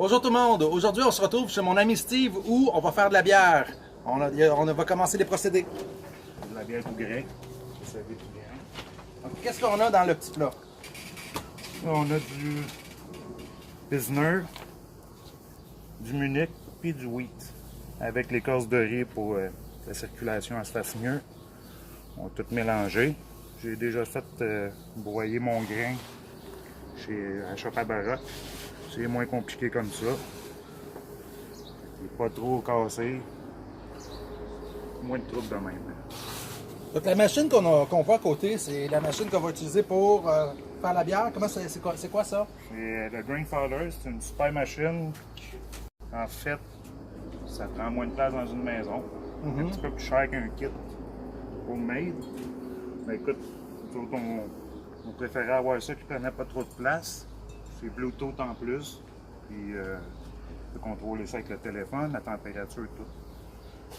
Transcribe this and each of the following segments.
Bonjour tout le monde, aujourd'hui on se retrouve chez mon ami Steve où on va faire de la bière. On va commencer les procédés. De la bière tout grain. Vous savez tout grain. Donc, qu'est-ce qu'on a dans le petit plat? Là, on a du Pilsner, du Munich puis du wheat. Avec l'écorce de riz pour que la circulation se fasse mieux. On va tout mélanger. J'ai déjà fait broyer mon grain à Shop à Baraque. C'est moins compliqué comme ça. Il n'est pas trop cassé. Moins de troubles de même. Donc la machine qu'on voit à côté, c'est la machine qu'on va utiliser pour faire la bière. C'est quoi ça? C'est le Grain Father, c'est une super machine. En fait, ça prend moins de place dans une maison. Un petit peu plus cher qu'un kit homemade. Mais écoute, on préférait avoir ça qui prenait pas trop de place. C'est Bluetooth en plus. Puis on peut contrôler ça avec le téléphone, la température et tout.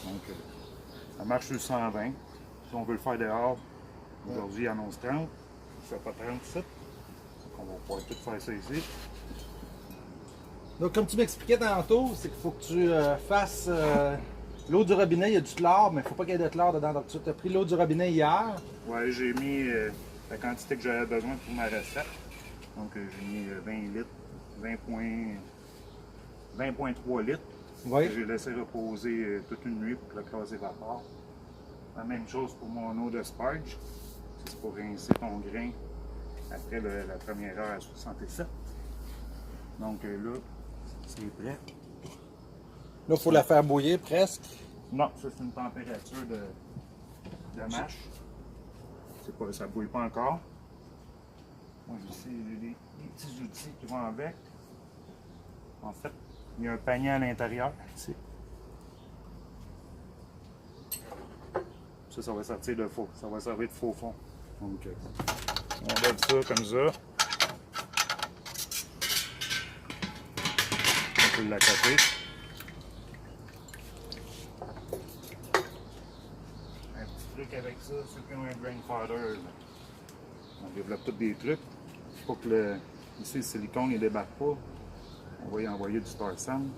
Donc ça marche sur 120. Si on veut le faire dehors, aujourd'hui il annonce 30. Ça fait pas 37. Donc on va pouvoir tout faire ça ici. Donc comme tu m'expliquais tantôt, c'est qu'il faut que tu fasses l'eau du robinet, il y a du chlore, mais il ne faut pas qu'il y ait de chlore dedans. Donc tu as pris l'eau du robinet hier. Ouais, j'ai mis la quantité que j'avais besoin pour ma recette. Donc j'ai mis 20 litres, 20,3 litres. Oui. J'ai laissé reposer toute une nuit pour que le gaz évapore. La même chose pour mon eau de sparge. C'est pour rincer ton grain après la première heure à 67. Donc là, c'est prêt. Là, il faut la faire bouillir presque. Non, ça c'est une température de mâche. Ça ne bouille pas encore. Moi ici, j'ai des petits outils qui vont avec. En fait, il y a un panier à l'intérieur ici. Ça va sortir de faux. Ça va servir de faux fond. Donc, on lève ça comme ça. On peut l'accoter. Un petit truc avec ça, ceux qui ont un Grain Father, on développe tous des trucs. Pour que ici le silicone ne débatte pas, on va y envoyer du Star San.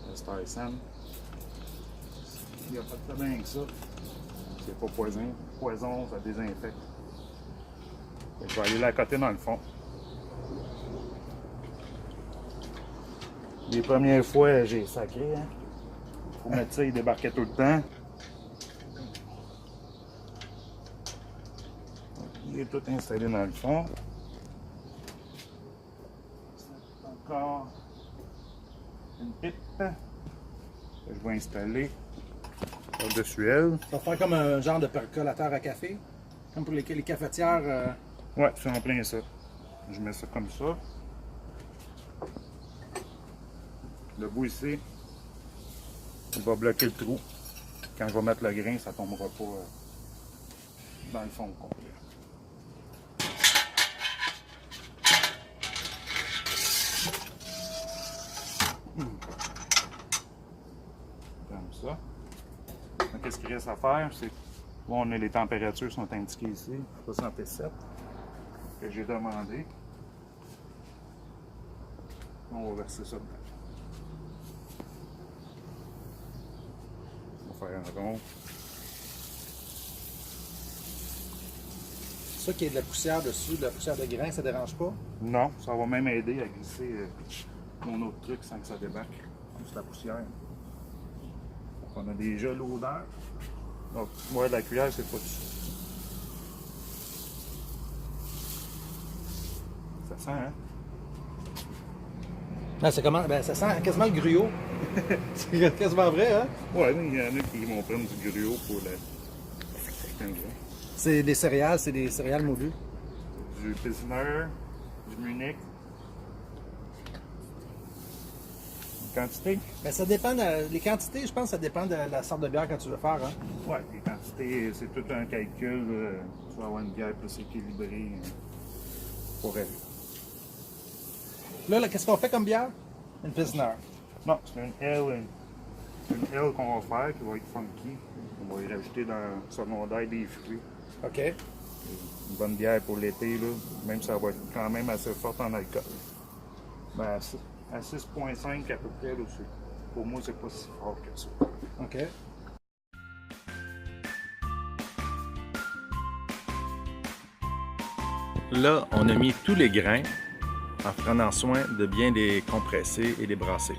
Le Star San, il n'y a pas de problème avec ça. C'est pas poison, ça désinfecte. Je vais aller l'accoter dans le fond. Les premières fois, j'ai sacré. Hein? Pour mettre ça, il débarquait tout le temps. Il est tout installé dans le fond. Encore une pipe que je vais installer par-dessus elle. Ça va faire comme un genre de percolateur à café. Comme pour les cafetières. Ouais, c'est en plein ça. Je mets ça comme ça. Le bout ici, il va bloquer le trou. Quand je vais mettre le grain, ça ne tombera pas dans le fond complet. Comme ça. Donc, qu'est-ce qu'il reste à faire? C'est bon, les températures sont indiquées ici, 67, que j'ai demandé. On va verser ça dedans. On va faire un rond. Ça qui est de la poussière dessus, de la poussière de grain, ça ne dérange pas? Non, ça va même aider à glisser mon autre truc sans que ça débarque. Juste la poussière. Donc, on a déjà l'odeur. Donc, moi, la cuillère, c'est pas dessus. Ça sent, hein? Non, c'est comment? Ben, ça sent quasiment le gruau. C'est quasiment vrai, hein? Ouais, mais il y en a qui vont prendre du gruau pour certains grains. C'est des céréales moulues. Du Pilsner, du Munich. Une quantité? Ben, ça dépend, les quantités, je pense que ça dépend de la sorte de bière que tu veux faire, hein? Ouais, les quantités, c'est tout un calcul. Tu vas avoir une bière plus équilibrée pour elle. Là, qu'est-ce qu'on fait comme bière? Une Pilsner. Non, c'est une L qu'on va faire qui va être funky. On va y rajouter dans le secondaire des fruits. OK. Une bonne bière pour l'été, là, même si ça va être quand même assez forte en alcool. Ben, à 6,5 à peu près là-dessus. Pour moi, c'est pas si fort que ça. OK. Là, on a mis tous les grains en prenant soin de bien les compresser et les brasser.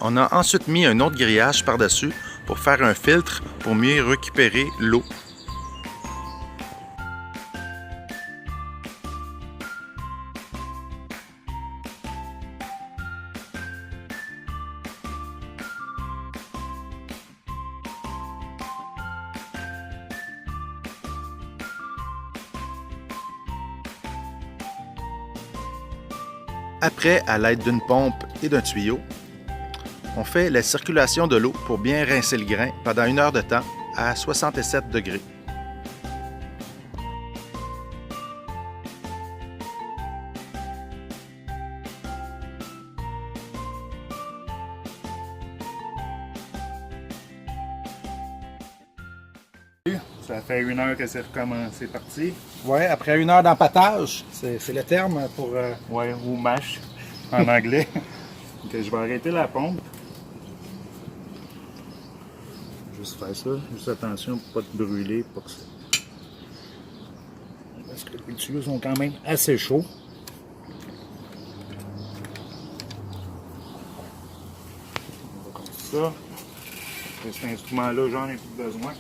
On a ensuite mis un autre grillage par-dessus pour faire un filtre pour mieux récupérer l'eau. Après, à l'aide d'une pompe et d'un tuyau, on fait la circulation de l'eau pour bien rincer le grain pendant 1 heure de temps à 67 degrés. Ça fait 1 heure que c'est recommencé parti. Ouais, après 1 heure d'empâtage, c'est le terme pour... Ouais, ou mash en anglais. Ok, je vais arrêter la pompe. Juste faire ça. Juste attention pour pas te brûler. Parce que les tuyaux sont quand même assez chauds. On va comme ça. Et cet instrument-là, j'en ai plus besoin.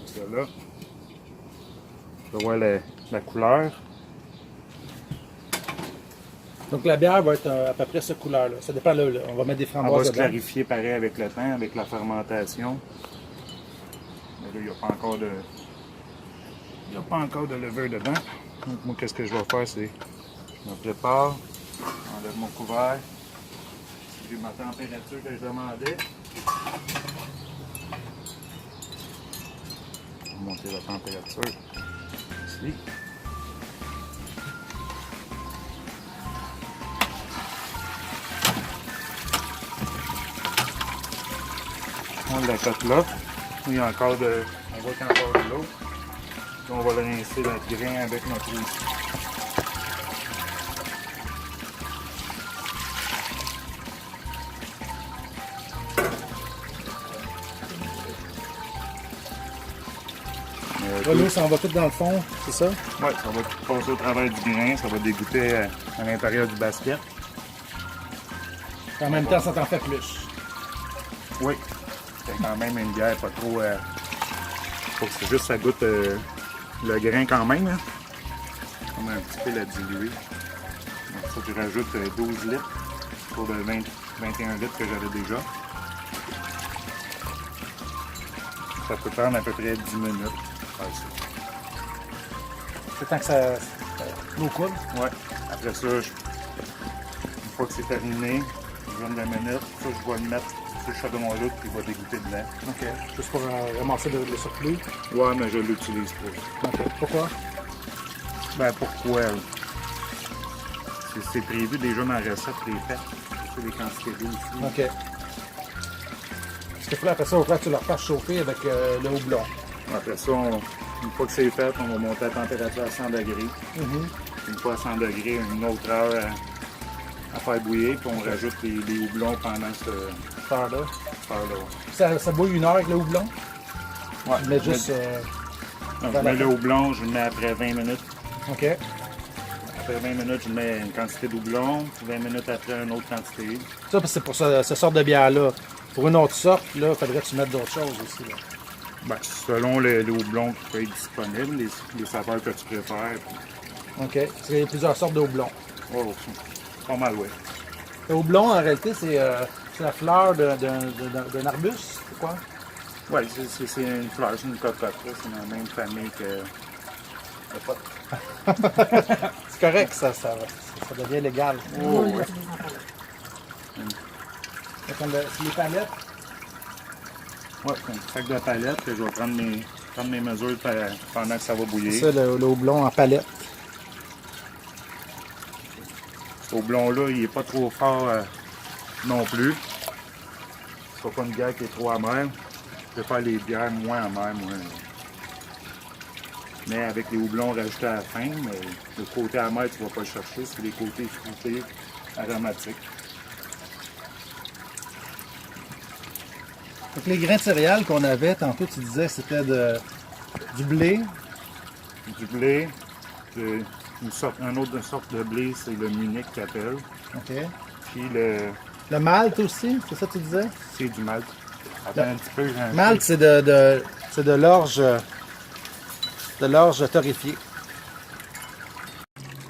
Ça là. Je vais voir la couleur. Donc la bière va être à peu près cette couleur-là. Ça dépend, là, on va mettre des On va framboises se dedans. clarifier pareil avec le temps, avec la fermentation. Mais là, il n'y a pas encore de. Il n'y a pas encore de levure dedans. Donc moi, qu'est-ce que je vais faire, c'est. Je me prépare. J'enlève mon couvert. J'ai ma température que je demandais. Je vais monter la température. Ici. On la cote là. Il y a encore de. On voit qu'il y a encore de l'eau. Puis on va le rincer notre grain avec notre eau ici. Là, l'eau s'en va tout dans le fond, c'est ça? Ouais, ça va tout passer au travers du grain, ça va dégoûter à l'intérieur du basket. En même temps, ça t'en fait plus. Oui. C'est quand même une bière pas trop. Faut que c'est juste ça goûte le grain quand même. Hein. On a un petit peu la diluer. Donc il faut que je rajoute 12 litres pour le 21 litres que j'avais déjà. Ça peut prendre à peu près 10 minutes. Ouais, C'est tant que l'eau coule. ouais. Après ça, une fois que c'est terminé, une vingtaine de minutes, ça je vais le mettre sur le chaudron-là qui va dégoûter dedans. OK. Juste pour ramasser le surplus. Ouais, mais je l'utilise pas. OK. Pourquoi? Ben pourquoi? C'est prévu déjà dans la recette, les fêtes. C'est des quantités d'eau ici. OK. Parce que là, après ça, il faudrait que tu leur fasses chauffer avec le houblon. Après ça, une fois que c'est fait, on va monter la température à 100 degrés. Une fois à 100 degrés, une autre heure à faire bouillir, puis on rajoute les houblons pendant cette Heure-là. heure-là. Ça bouille 1 heure avec le houblon? Ouais. Mais juste... Donc, je mets le houblon, je le mets après 20 minutes. OK. Après 20 minutes, je mets une quantité de houblon, puis 20 minutes après, une autre quantité. Ça, c'est pour ce sorte de bière-là. Pour une autre sorte, là, il faudrait que tu mettes d'autres choses aussi. Là. Ben, selon le houblon qui peut être disponible, les saveurs que tu préfères. Puis... OK. Parce qu'il y a plusieurs sortes de houblon. Oh, pas mal, oui. Le houblon, en réalité, c'est la fleur d'un arbuste, c'est quoi? Oui, c'est une fleur, c'est une cocotte. C'est dans la même famille que le pot. C'est correct, ça devient légal. Oh, ouais. C'est les palettes. Ouais, c'est un sac de palette que je vais prendre mes mesures pendant que ça va bouillir. C'est ça, le houblon en palette. Ce houblon-là, il n'est pas trop fort non plus. C'est pas une bière qui est trop amère. Je préfère les bières moins amères, moi. Mais avec les houblons rajoutés à la fin, mais le côté amer, tu ne vas pas le chercher, c'est les côtés fruités, aromatiques. Donc, les grains de céréales qu'on avait, tantôt tu disais c'était du blé. Du blé, une autre sorte de blé, c'est le Munich qu'ils appellent. OK. Puis Le malt aussi, c'est ça que tu disais? c'est du malt. Attends un petit peu. Malt, c'est de l'orge. De l'orge torréfiée.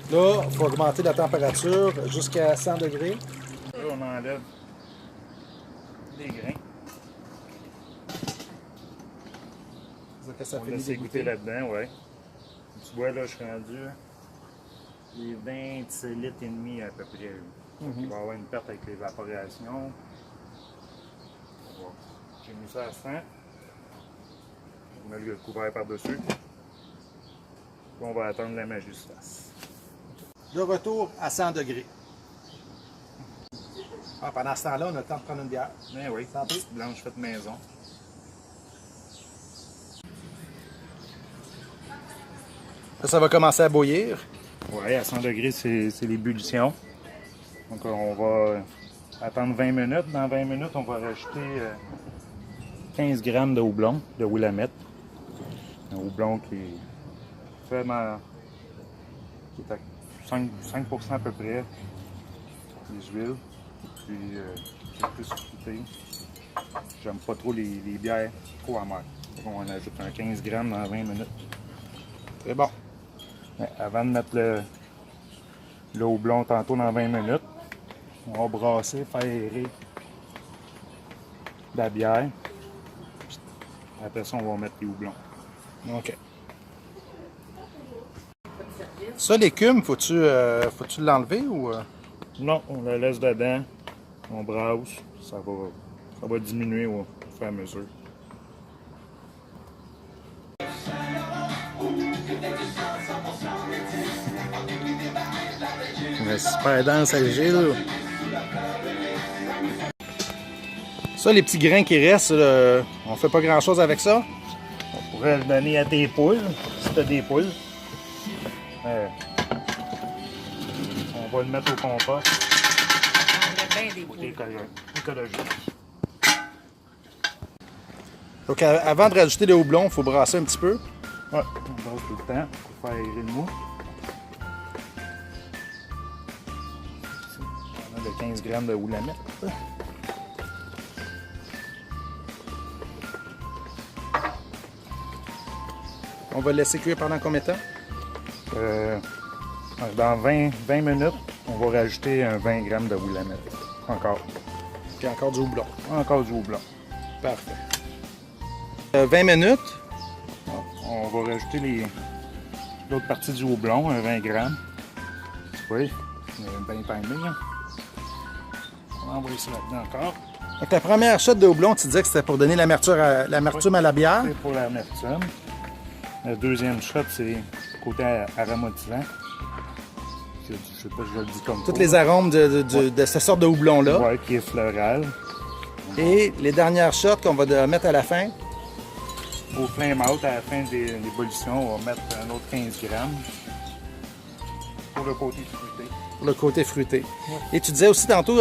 Là, il faut augmenter la température jusqu'à 100 degrés. Là, on enlève les grains. Que ça On fait laisse goûter là-dedans, ouais. Tu vois, là, je suis rendu les 27 litres et demi à peu près. Donc, il va y avoir une perte avec l'évaporation. J'ai mis ça à 100. On met le couvert par-dessus. On va attendre la magie se fasse. De retour à 100 degrés. Ah, pendant ce temps-là, on a le temps de prendre une bière. Ben oui, Santé. petite blanche faite maison. Là, ça va commencer à bouillir. Oui, à 100 degrés, c'est l'ébullition. Donc, on va attendre 20 minutes. Dans 20 minutes, on va rajouter 15 grammes de houblon, de Willamette. Un houblon qui est vraiment... qui est à 5% à peu près. Les huiles. Puis, c'est plus fruité. J'aime pas trop les bières trop amères. Donc, on ajoute un 15 grammes dans 20 minutes. C'est bon. Mais avant de mettre le houblon tantôt dans 20 minutes, on va brasser, faire aérer la bière. Puis après ça, on va mettre les houblons. OK. Ça, l'écume, faut-tu l'enlever ou... Non, on la laisse dedans, on brasse, ça va diminuer au fur et à mesure. Ouais, super dense à léger, là. Ça, les petits grains qui restent, on fait pas grand-chose avec ça. On pourrait le donner à tes poules, si tu as des poules. On va le mettre au compost. Écologique. Donc, avant de rajouter le houblon, il faut brasser un petit peu. Ouais, on brasse tout le temps pour faire aérer le mou. On a de 15 grammes de Willamette. On va le laisser cuire pendant combien de temps? Dans 20 minutes, on va rajouter un 20 grammes de Willamette. Encore. Puis encore du houblon. Encore du houblon. Parfait. 20 minutes. On va rajouter l'autre partie du houblon, un 20 grammes. Oui, bien timé. Hein? On va envoyer ça là-dedans encore. Donc, la première shot de houblon, tu disais que c'était pour donner l'amertume à la bière. C'est pour l'amertume. La deuxième shot, c'est côté aromatisant. Je sais pas si je le dis comme ça. Tous les arômes de cette sorte de houblon-là. Oui, qui est floral. Et les dernières shots qu'on va mettre à la fin. Au flame out, à la fin de l'ébullition, on va mettre un autre 15 grammes pour le côté fruité. Pour le côté fruité. Ouais. Et tu disais aussi tantôt,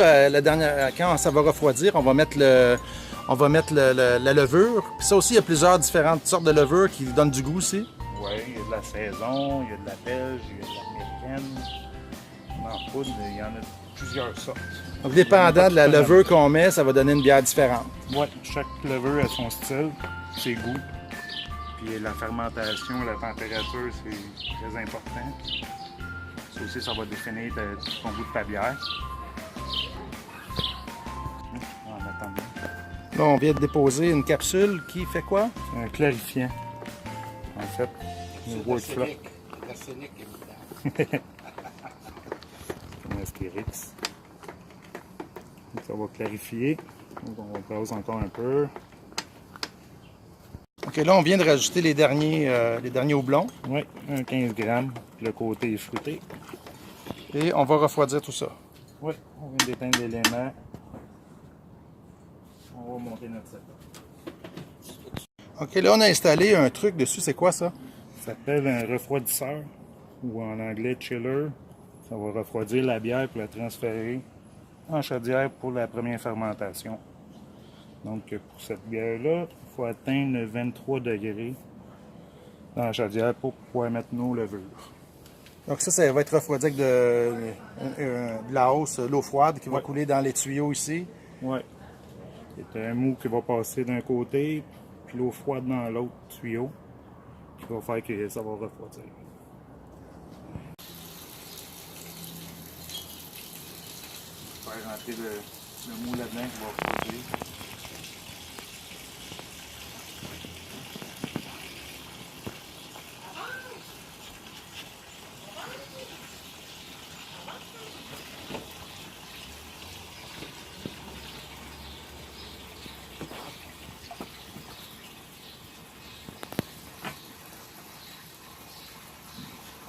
quand ça va refroidir, on va mettre la levure. Puis ça aussi, il y a plusieurs différentes sortes de levures qui donnent du goût aussi. Oui, il y a de la saison, il y a de la belge, il y a de l'américaine. En poudre, il y en a plusieurs sortes. Donc, dépendant de la levure qu'on met, ça va donner une bière différente. Oui, chaque levure a son style, ses goûts. Puis la fermentation, la température, c'est très important. Ça aussi, ça va définir ton goût de ta bière. En attendant. Là, on vient de déposer une capsule qui fait quoi? Un clarifiant. En fait, une workflow. L'arsenic Un Astérix. Ça va clarifier. Donc on brasse encore un peu. OK, là, on vient de rajouter les derniers houblons. Oui, un 15 grammes. Le côté est fruité. Et on va refroidir tout ça. Oui, on vient d'éteindre l'élément. On va monter notre setup. OK, là, on a installé un truc dessus. C'est quoi ça? Ça s'appelle un refroidisseur, ou en anglais chiller. Ça va refroidir la bière pour la transférer en chaudière pour la première fermentation. Donc pour cette bière-là, il faut atteindre 23 degrés dans la chaudière pour pouvoir mettre nos levures. Donc ça va être refroidi avec de la hausse, l'eau froide qui va couler dans les tuyaux ici. Oui. C'est un mou qui va passer d'un côté, puis l'eau froide dans l'autre tuyau, qui va faire que ça va refroidir. Faire rentrer le mou là-dedans qui va refroidir.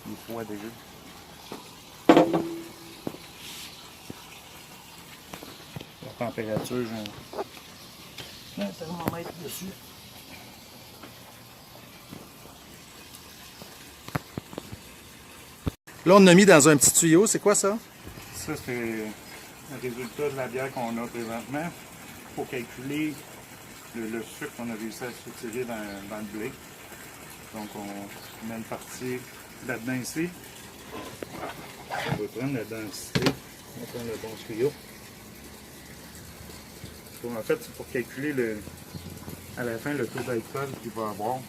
Il est froid déjà. La température, j'ai un thermomètre dessus. Là, on a mis dans un petit tuyau. C'est quoi ça? Ça, c'est le résultat de la bière qu'on a présentement. Il faut calculer le sucre qu'on a réussi à soutirer dans le blé. Donc, on met une partie là-dedans ici. On va prendre la densité. On va prendre le bon tuyau. En fait, c'est pour calculer à la fin le taux d'alcool qu'il va avoir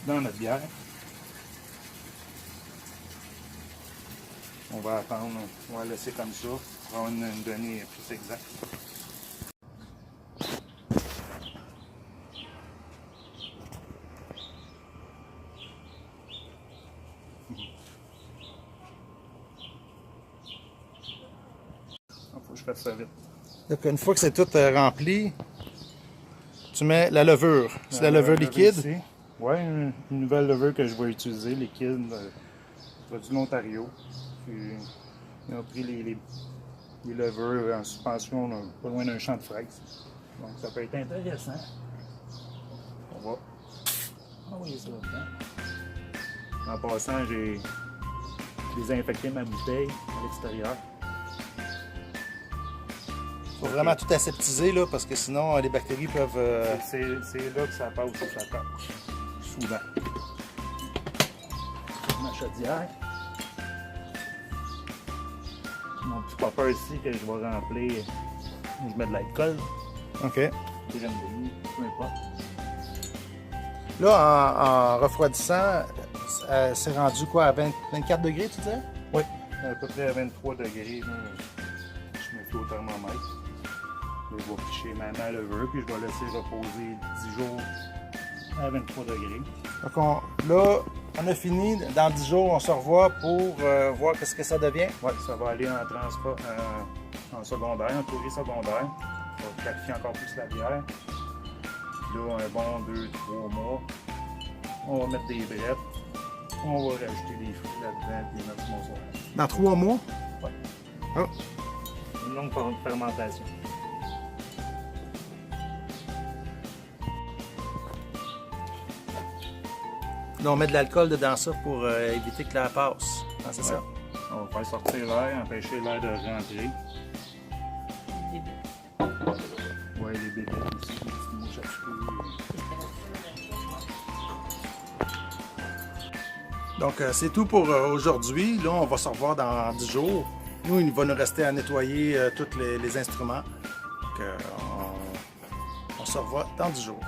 dans notre bière. On va attendre, on va laisser comme ça pour avoir une donnée plus exacte. Il faut que je fasse ça vite. Donc, une fois que c'est tout rempli, tu mets la levure. C'est la levure liquide? Oui, une nouvelle levure que je vais utiliser, liquide, produit de l'Ontario. Ils ont pris les levures en suspension pas loin d'un champ de fraises. Donc ça peut être intéressant. On va envoyer ça là-dedans. En passant, j'ai désinfecté ma bouteille à l'extérieur. Il faut vraiment tout aseptiser là, parce que sinon les bactéries peuvent... C'est là que ça passe ou ça cache. Souvent. Ma chaudière. Mon petit popper ici que je vais remplir. Je mets de l'alcool. OK. J'aime bien, peu importe. Là, en refroidissant, c'est rendu quoi, à 24 degrés, tu disais? Oui, à peu près à 23 degrés. Là, je mets tout au thermomètre. Là, je vais picher ma levure, puis je vais laisser reposer 10 jours à 23 degrés. Donc là, on a fini. Dans 10 jours, on se revoit pour voir ce que ça devient. Oui, ça va aller en secondaire, en théorie secondaire. Ça va clarifier encore plus la bière. Là, un bon 2-3 mois, on va mettre des brettes. On va rajouter des fruits là-dedans et mettre mon soir. Dans 3 mois? Oui. Oh. Une longue fermentation. Là, on met de l'alcool dedans ça pour éviter que l'air passe. Ah, c'est ça? On va faire sortir l'air, empêcher l'air de rentrer. Oui, les bébés aussi, les petites mouches à cheveux. Donc, c'est tout pour aujourd'hui. Là, on va se revoir dans 10 jours. Nous, il va nous rester à nettoyer tous les instruments. Donc, on se revoit dans 10 jours.